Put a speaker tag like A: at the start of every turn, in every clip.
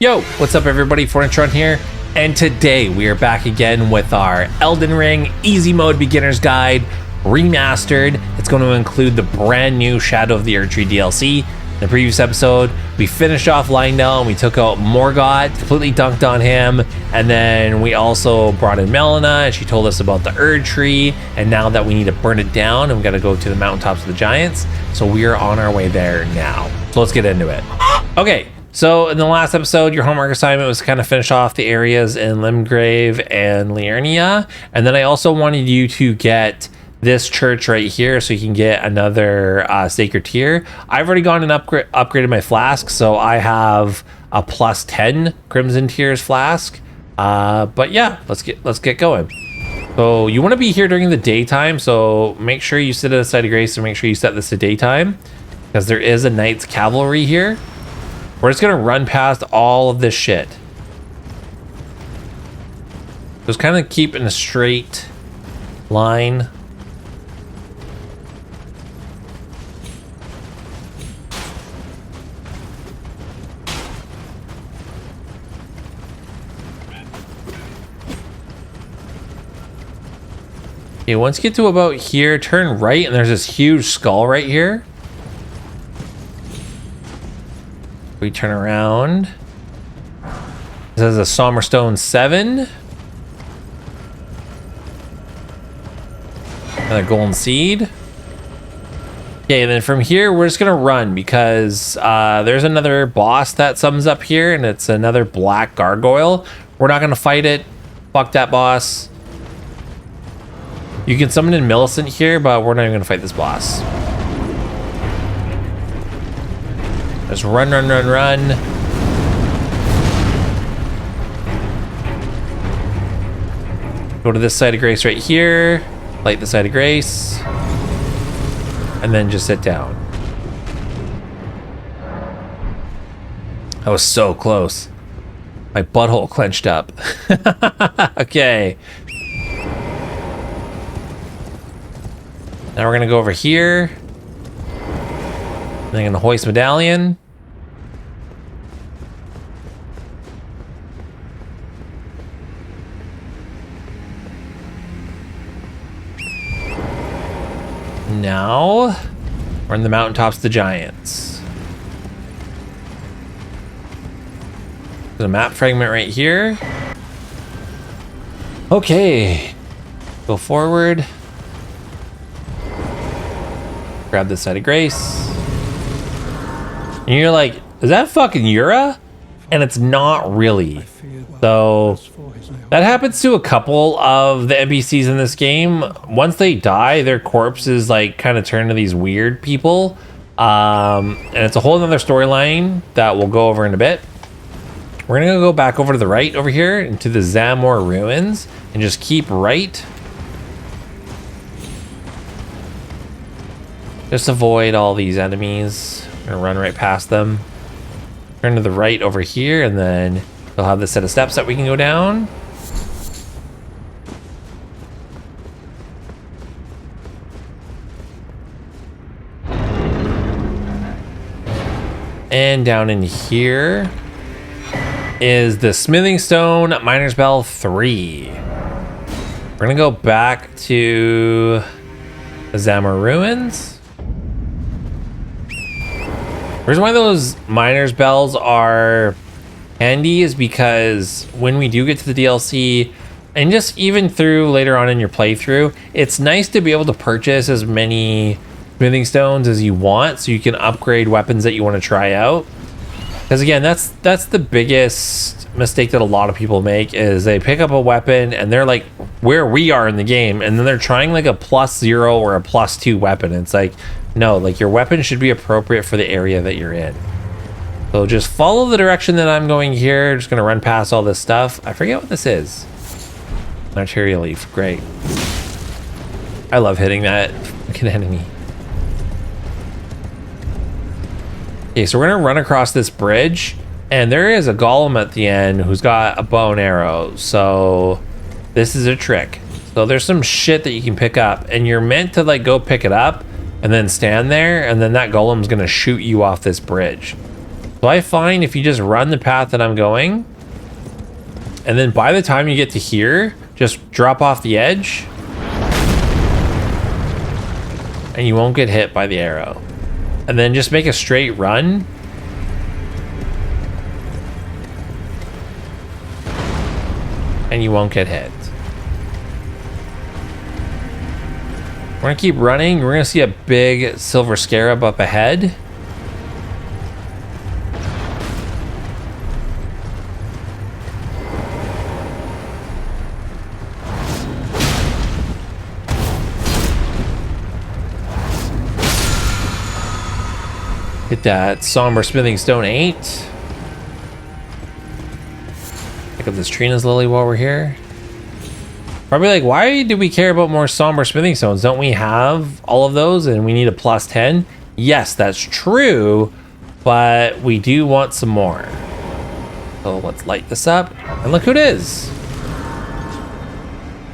A: Yo, what's up everybody, FornaTRON here, and today we are back again with our Elden Ring Easy Mode Beginner's Guide Remastered. It's going to include the brand new Shadow of the Erdtree DLC. In the previous episode, we finished off Lindell and we took out Morgott, completely dunked on him, and then we also brought in Melina and she told us about the Erdtree, and now that we need to burn it down and we got to go to the Mountaintops of the Giants, so we are on our way there now. So let's get into it. Okay. So in the last episode, your homework assignment was to kind of finish off the areas in Limgrave and Liurnia. And then I also wanted you to get this church right here so you can get another sacred tier. I've already gone and upgraded my flask, so I have a plus 10 Crimson Tears flask. But yeah, let's get going. So you want to be here during the daytime, so make sure you sit at the side of grace and make sure you set this to daytime, because there is a knight's cavalry here. We're just gonna run past all of this shit. Just kind of keep in a straight line. Okay, once you get to about here, turn right, and there's this huge skull right here. We turn around. This is a Somberstone 7. Another golden seed. Okay, and then from here, we're just gonna run because there's another boss that sums up here, and it's another black gargoyle. We're not gonna fight it. Fuck that boss. You can summon in Milicent here, but we're not even gonna fight this boss. Just run, run, run, run. Go to this side of grace right here. Light the side of grace. And then just sit down. That was so close. My butthole clenched up. Okay. Now we're gonna go over here. Then I'm gonna hoist Medallion. Now we're in the Mountaintops of the Giants. There's a map fragment right here. Okay, go forward. Grab this side of grace. And you're like, is that fucking Yura? And it's not really. So that happens to a couple of the NPCs in this game. Once they die, their corpses like kind of turn to these weird people. And it's a whole other storyline that we'll go over in a bit. We're gonna go back over to the right over here into the Zamor ruins and just keep right. Just avoid all these enemies. Gonna run right past them. Turn to the right over here, and then they'll have this set of steps that we can go down. And down in here is the Smithing Stone Miner's Bell 3. We're gonna go back to the Zamor ruins. The reason why those miner's bells are handy is because when we do get to the DLC, and just even through later on in your playthrough, it's nice to be able to purchase as many smithing stones as you want so you can upgrade weapons that you want to try out. Because again, that's the biggest mistake that a lot of people make, is they pick up a weapon and they're like where we are in the game, and then they're trying like a +0 or a +2 weapon. It's like, no, like your weapon should be appropriate for the area that you're in. So just follow the direction that I'm going here. Just gonna run past all this stuff. I forget what this is. Arterial leaf, great. I love hitting that fucking enemy. Okay, so we're gonna run across this bridge, and there is a golem at the end who's got a bow and arrow. So this is a trick. So there's some shit that you can pick up, and you're meant to like go pick it up and then stand there, and then that golem's gonna shoot you off this bridge. So I find if you just run the path that I'm going, and then by the time you get to here, just drop off the edge, and you won't get hit by the arrow. And then just make a straight run. And you won't get hit. We're gonna keep running. We're gonna see a big silver scarab up ahead. Hit that somber smithing stone 8. Pick up this Trina's lily while we're here. Probably like, why do we care about more somber smithing stones? Don't we have all of those and we need a plus 10? Yes, that's true, but we do want some more. So let's light this up and look who it is.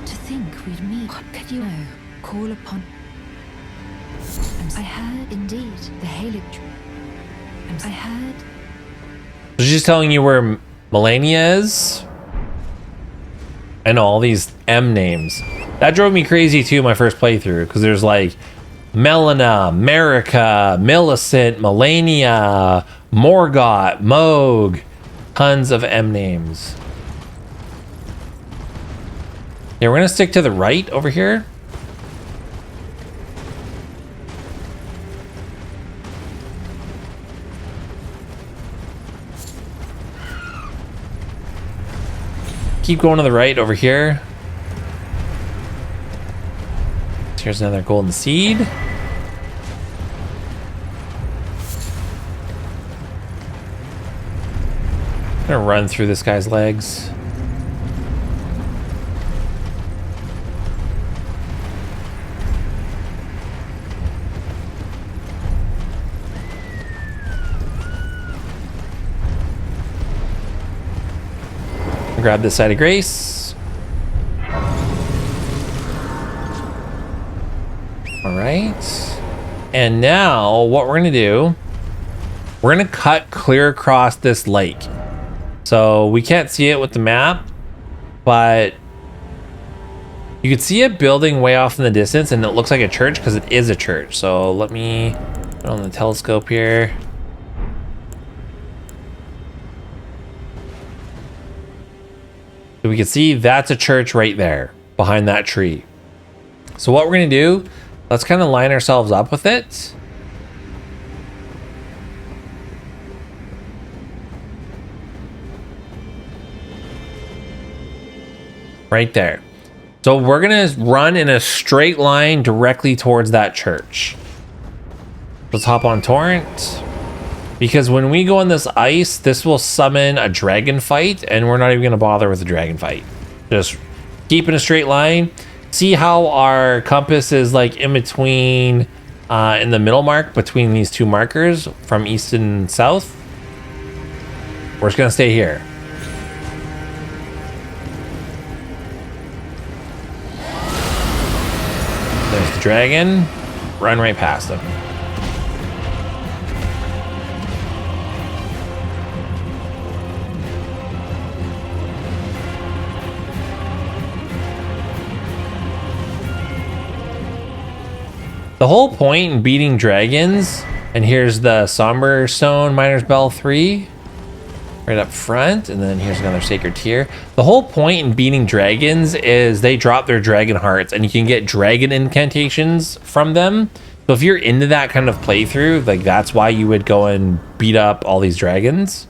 B: To think we'd meet. What could you know? Call upon. I heard indeed the Erdtree. I heard.
A: So she's telling you where Melania is? And all these M names. That drove me crazy too my first playthrough, because there's like Melina, Marika, Milicent, Melania, Morgott, Moog, tons of M names. Yeah, we're gonna stick to the right over here. Keep going to the right over here. Here's another golden seed. I'm gonna run through this guy's legs. Grab this side of grace. All right. And now what we're gonna do, we're gonna cut clear across this lake. So we can't see it with the map, but you can see a building way off in the distance and it looks like a church because it is a church. So let me put on the telescope here. So we can see that's a church right there behind that tree. So what we're gonna do, let's kind of line ourselves up with it. Right there. So we're gonna run in a straight line directly towards that church. Let's hop on Torrent. Because when we go on this ice, this will summon a dragon fight, and we're not even gonna bother with the dragon fight. Just keep in a straight line. See how our compass is like in between, in the middle mark between these two markers from east and south? We're just gonna stay here. There's the dragon. Run right past him. The whole point in beating dragons, and here's the Somber Stone Miner's Bell 3 right up front, and then here's another Sacred Tear. The whole point in beating dragons is they drop their dragon hearts and you can get dragon incantations from them. So if you're into that kind of playthrough, like that's why you would go and beat up all these dragons.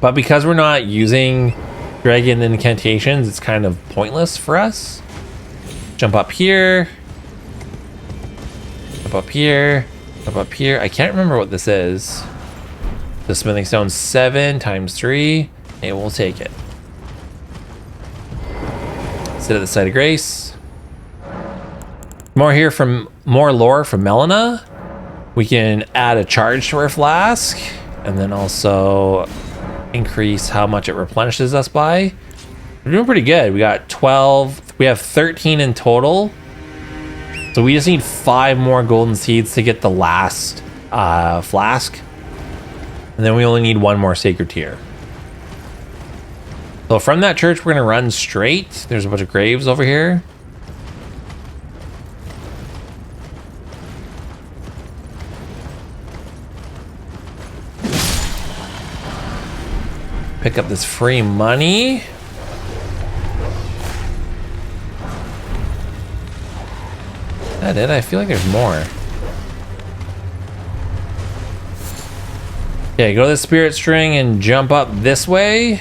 A: But because we're not using dragon incantations, it's kind of pointless for us. Jump up here. Jump up here. Jump up here. I can't remember what this is. The smithing stone 7 times 3. And we'll take it. Sit at the site of grace. More here from more lore from Melina. We can add a charge to our flask. And then also increase how much it replenishes us by. We're doing pretty good. We got 12. We have 13 in total. So we just need 5 more golden seeds to get the last flask. And then we only need one more sacred tier. So from that church, we're going to run straight. There's a bunch of graves over here. Pick up this free money. Is that it? I feel like there's more. Okay, go to the spirit string and jump up this way.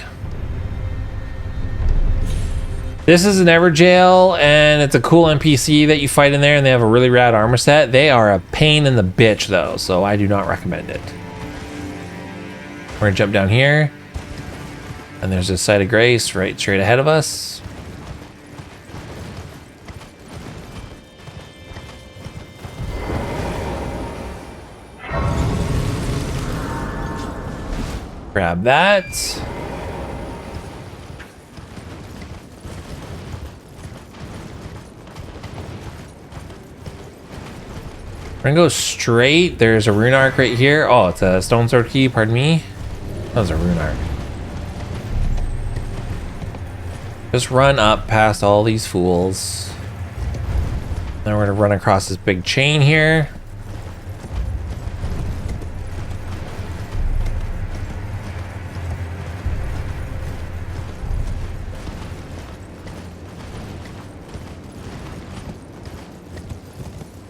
A: This is an Everjail, and it's a cool NPC that you fight in there, and they have a really rad armor set. They are a pain in the bitch, though, so I do not recommend it. We're gonna jump down here, and there's a site of grace right straight ahead of us. Grab that. We're gonna go straight. There's a rune arc right here. Oh, it's a stone sword key, pardon me. That was a rune arc. Just run up past all these fools. Then we're gonna run across this big chain here.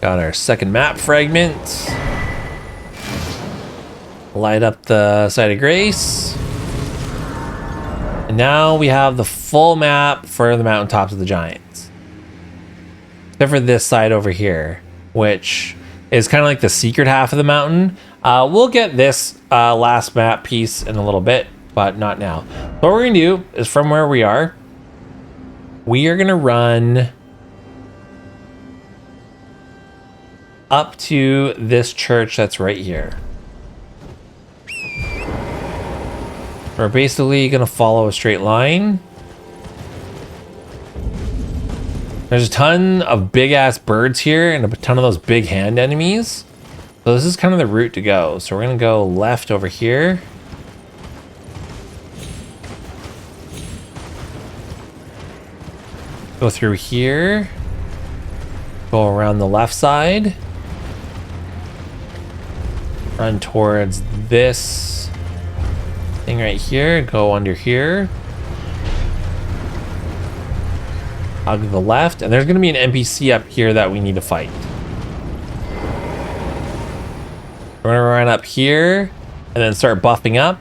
A: Got our second map fragment. Light up the site of grace. And now we have the full map for the Mountaintops of the Giants. Except for this side over here, which is kind of like the secret half of the mountain. We'll get this last map piece in a little bit, but not now. So what we're gonna do is from where we are gonna run up to this church that's right here. We're basically gonna follow a straight line. There's a ton of big ass birds here and a ton of those big hand enemies. So this is kind of the route to go. So we're gonna go left over here. Go through here. Go around the left side. Run towards this thing right here. Go under here. I'll to the left. And there's going to be an NPC up here that we need to fight. We're going to run up here and then start buffing up.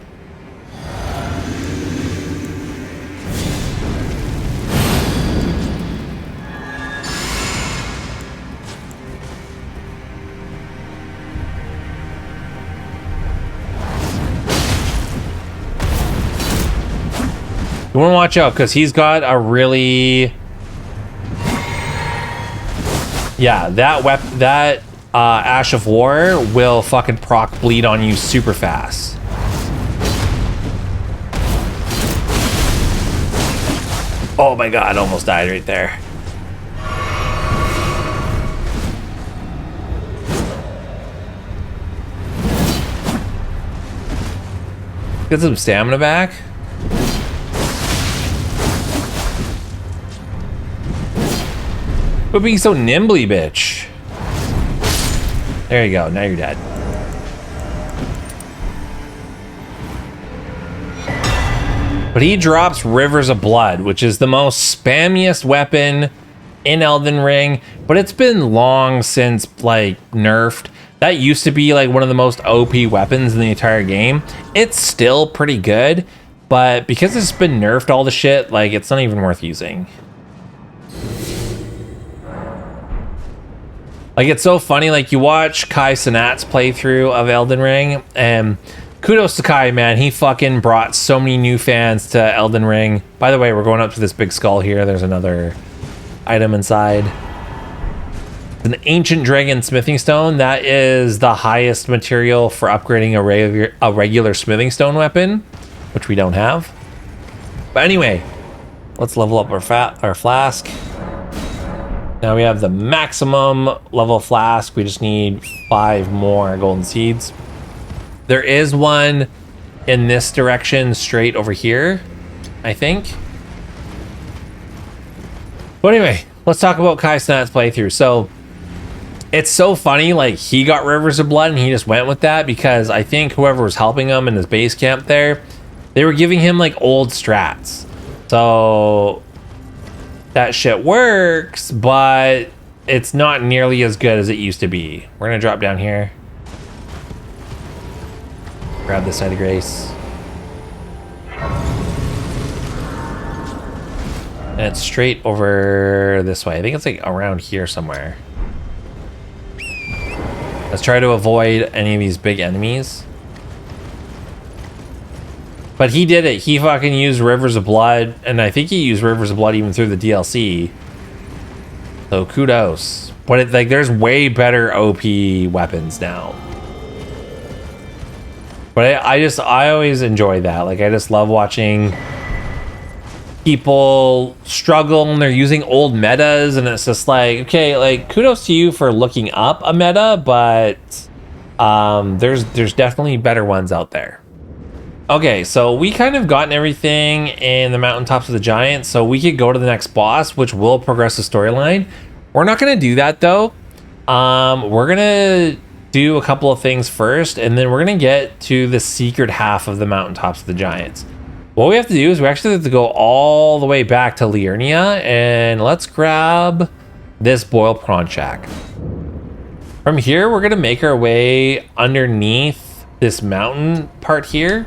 A: You want to watch out because he's got a really, yeah, that Ash of War will fucking proc bleed on you super fast. Oh my god, almost died right there. Get some stamina back. Quit being so nimbly, bitch. There you go. Now you're dead. But he drops Rivers of Blood, which is the most spammiest weapon in Elden Ring. But it's been long since, like, nerfed. That used to be, like, one of the most OP weapons in the entire game. It's still pretty good. But because it's been nerfed all the shit, like, it's not even worth using. Like, it's so funny, like, you watch Kai Cenat's playthrough of Elden Ring, and kudos to Kai, man. He fucking brought so many new fans to Elden Ring. By the way, we're going up to this big skull here. There's another item inside. An ancient dragon smithing stone. That is the highest material for upgrading a regular smithing stone weapon, which we don't have. But anyway, let's level up our flask. Now we have the maximum level flask. We just need 5 more golden seeds. There is one in this direction straight over here, I think. But anyway, let's talk about Kai Cenat's playthrough. So it's so funny, like he got Rivers of Blood and he just went with that because I think whoever was helping him in his base camp there, they were giving him like old strats. So that shit works, but it's not nearly as good as it used to be. We're gonna drop down here. Grab this side of grace. And it's straight over this way. I think it's like around here somewhere. Let's try to avoid any of these big enemies. But he did it. He fucking used Rivers of Blood, and I think he used Rivers of Blood even through the DLC. So kudos. But it, like, there's way better OP weapons now. But I always enjoy that. Like, I just love watching people struggle and they're using old metas, and it's just like, okay, like, kudos to you for looking up a meta, but there's definitely better ones out there. Okay, so we kind of gotten everything in the Mountaintops of the Giants, so we could go to the next boss, which will progress the storyline. We're not going to do that, though. We're going to do a couple of things first, and then we're going to get to the secret half of the Mountaintops of the Giants. What we have to do is we actually have to go all the way back to Liurnia, and let's grab this boiled prawn shack. From here, we're going to make our way underneath this mountain part here.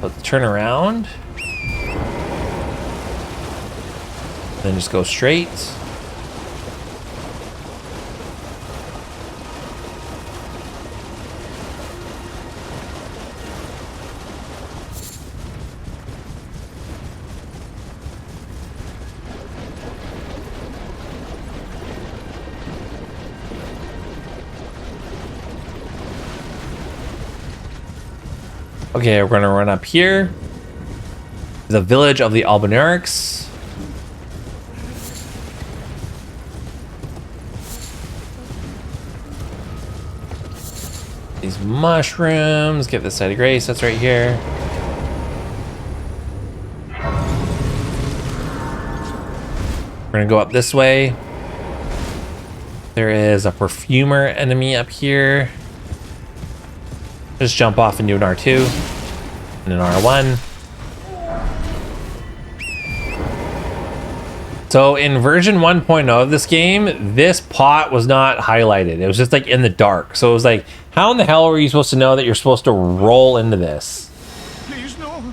A: Let's turn around. Then just go straight. Okay, we're going to run up here. The village of the Albinaurics. These mushrooms. Get this side of grace. That's right here. We're going to go up this way. There is a perfumer enemy up here. Just jump off and do an R2 and an R1. So in version 1.0 of this game, this pot was not highlighted. It was just like in the dark. So it was like, how in the hell were you supposed to know that you're supposed to roll into this?
C: Please no.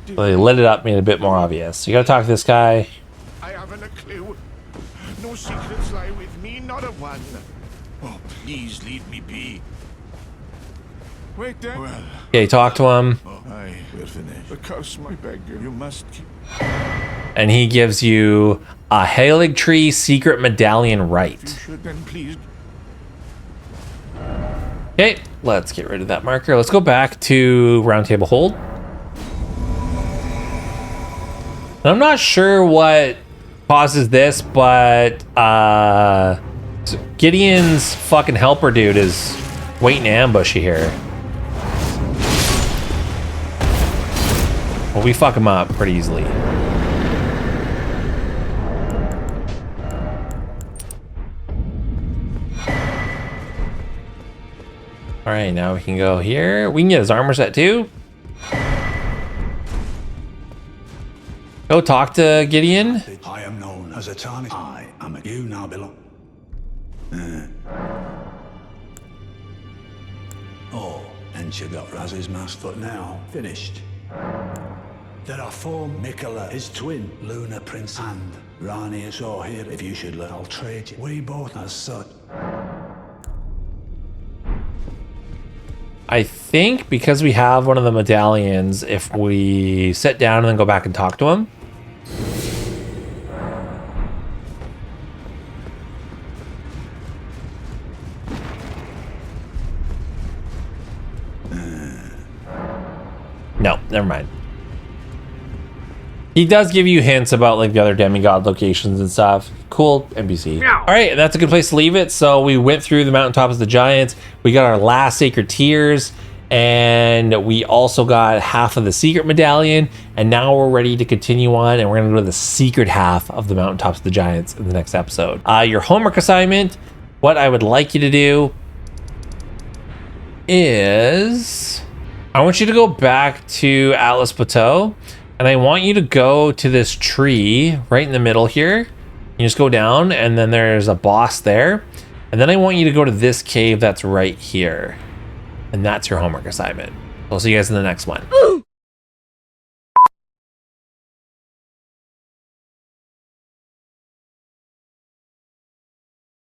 A: So they lit it up, made it a bit more obvious. So you gotta talk to this guy.
C: I haven't a clue. No secrets lie with me, not a one. Oh, please leave me be. Wait there. Well,
A: Okay, talk to him.
C: I will finish. The curse, my beggar. You must keep.
A: And he gives you a Erdtree secret medallion right.
C: You should then please.
A: Okay, let's get rid of that marker. Let's go back to Roundtable Hold. I'm not sure what causes this, but Gideon's fucking helper dude is waiting to ambush you here. Well, we fuck him up pretty easily. All right, now we can go here. We can get his armor set too. Go talk to Gideon.
D: I am known as a tarnished. I am a you now belong. Oh, and she got Raz's mask, but now finished. There are 4 Mikola, his twin, Luna Prince, and Rani is all here. If you should learn, I'll trade you. We both as such.
A: I think because we have one of the medallions, if we sit down and then go back and talk to him. No, never mind. He does give you hints about like the other demigod locations and stuff. Cool NPC. All right, that's a good place to leave it. So we went through the Mountaintops of the Giants. We got our last Sacred Tears, and we also got half of the secret medallion. And now we're ready to continue on, and we're gonna go to the secret half of the Mountaintops of the Giants in the next episode. Your homework assignment, what I would like you to do is I want you to go back to Atlas Plateau. And I want you to go to this tree right in the middle here. You just go down, and then there's a boss there. And then I want you to go to this cave that's right here. And that's your homework assignment. I'll see you guys in the next one.